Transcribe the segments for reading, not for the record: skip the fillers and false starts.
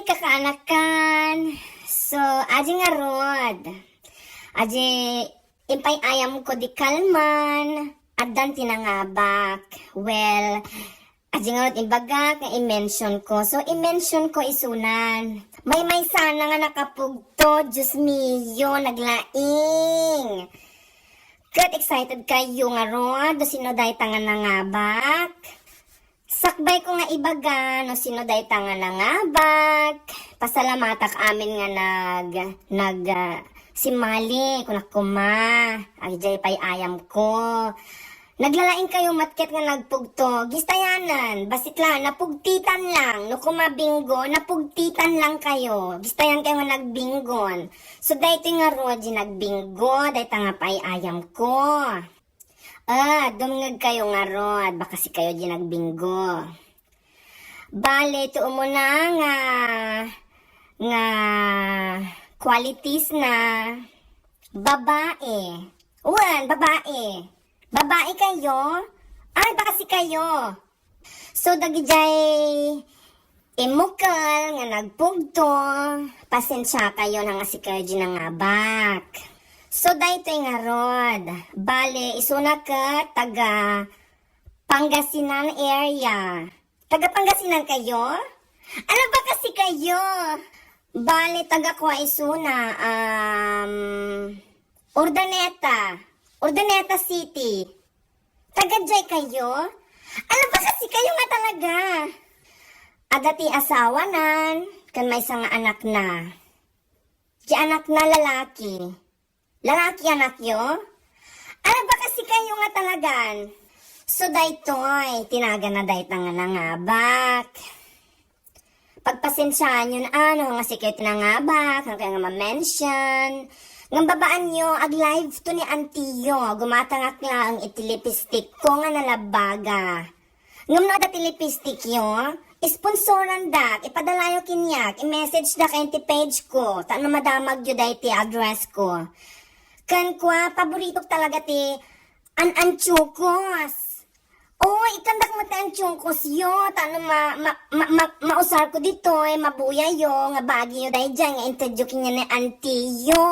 kakaanakan. So, aji nga rod. Aji, impay ayam ko di kalman. At dan tinangabak. Well, aji nga rod imbagak nga i-mention ko. So, i-mention ko isunan. May sana nga nakapugto. Diyos mio, naglaing. Kat excited kayo nga rod. Do sino day tangan nangabak. Sakbay ko nga ibaga, no sino day tangan nangabak. Pasalamatak amin nga si Mali, kunak kuma. Ajay pay ayam ko. Naglalaing kayo matket nga nagpugto. Gistayanan, basit lang, napugtitan lang. No kumabinggo, napugtitan lang kayo. Gistayan kayo nga nagbinggon. So dayto nga Roji nagbinggo, dayta nga pay ayam ko. Dumngag kayo nga rod, baka si kayo di nagbinggo. Bale, ito mo na nga qualities na babae. Babae. Babae kayo? Ay, baka si kayo. So, dagijay imukal nga nagpugto, pasensya kayo na nga si kayo di nangabak. So, dayto nga rod. Bale, isuna ka taga Pangasinan area. Taga Pangasinan kayo? Ano ba kasi kayo? Bale, taga kwa isuna. Urdaneta City. Taga jay kayo? Ano ba kasi kayo nga talaga? Adati asawa nan, kan may isang anak na. Di anak na lalaki. Lalaki anak yo? Ano ba kasi kayo nga talagan? So daytoy, tinaga na dayta nga nangabak. Pagpasensyaan yun, ano nga si kayo tinangabak, ano kayo nga ma-mention. Ngang babaan nyo, ag-live to ni Antiyo, gumatangak lang ang itilipistik ko nga nalabaga. Ngam no da tilipistik yo, isponsoran dak, ipadala yo kinyak, i-message dak ang page ko, taano madamag yo day ti address ko. Kan kwa, paborito talaga ti an-anchukos. Ikandak mo ti anchukos yo. Tano mausar ko dito, mabuya yo, nga bagi yo dahi dyan, nga interview kinya ni auntie yo.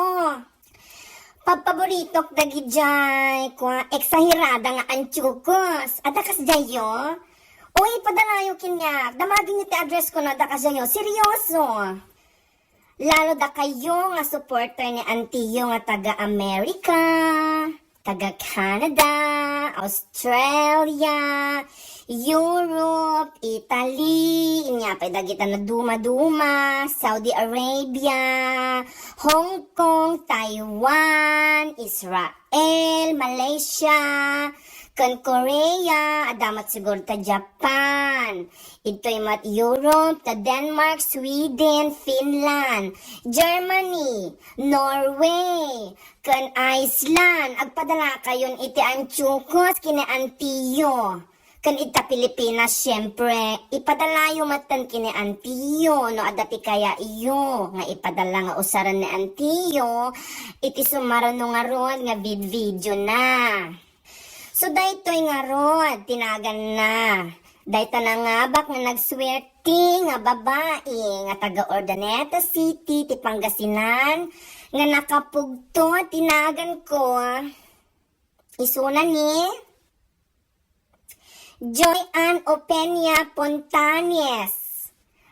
Paborito dagi dyan, kwa, eksahirada nga anchukos. Adakas dyan yo. Padala yo kinyak, damagin yo ti address ko na adakas dyan yo. Seryoso. Lalo da kayo nga supporter ni Antiyo nga taga-Amerika, taga-Canada, Australia, Europe, Italy, inyapay dagita na duma-duma, Saudi Arabia, Hong Kong, Taiwan, Israel, Malaysia, kan Korea, adamat siguro ta Japan. Ito'y mat Europe, ta Denmark, Sweden, Finland, Germany, Norway, kan Iceland. Agpadala kayon iti anchukos kina Antiyo. Kan ita Pilipinas, syempre, ipadala yung matan kini Antiyo, no adati kaya iyo, nga ipadala nga usaran ni Antiyo, iti sumaron nga ron nga video na. So, daytoy nga rod, tinagan na. Dayta na nga bak nga nagswerte nga babae, nga taga Urdaneta City, ti Pangasinan, nga nakapugto, tinagan ko. Isuna ni Joy Ann Openia Pontanes.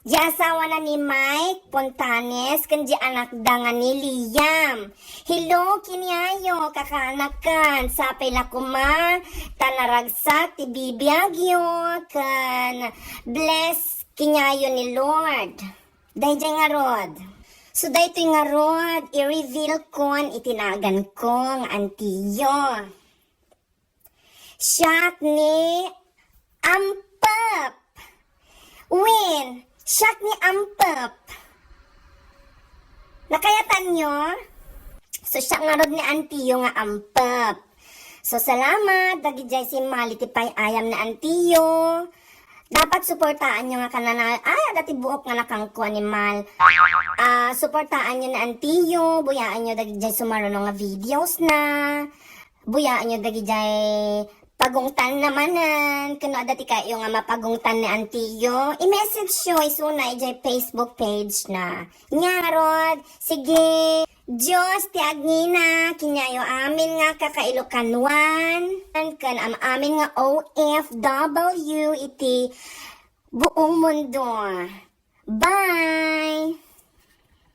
Di asawa na ni Mike Pontanes, kan di anak da nga ni Liam. Hello, kinyayo, kakanakan, sapay lakuma, tanaragsak, ti bibiyagyo, kan bless kinyayo ni Lord. Dahil nga rod. So, dahil nga rod, i-reveal ko, itinagan ko, nga Antiyo. Shot ni Ampap. Win. Shot ni Ampap. Nakayatan nyo? So, siya nga rod ni Antiyo nga Ampap. So, salamat. Dagi dyan si Mali tipay ayam na Antiyo. Dapat suportaan nyo nga kanana. Dati buok nga nakangkuha ni Mal. Suportaan nyo na Antiyo. Buyaan nyo dagi dyan sumarono nga videos na. Buyaan nyo dagi dyan pagungtan namanan, kuno dati kayo nga mapagungtan ni Antiyo, i-message siyo, isuna ijay Facebook page na. Nya rod, sige, Diyos tiagnina, kinyayo amin nga kakailukanwan, kan amin nga OFW iti buong mundo. Bye!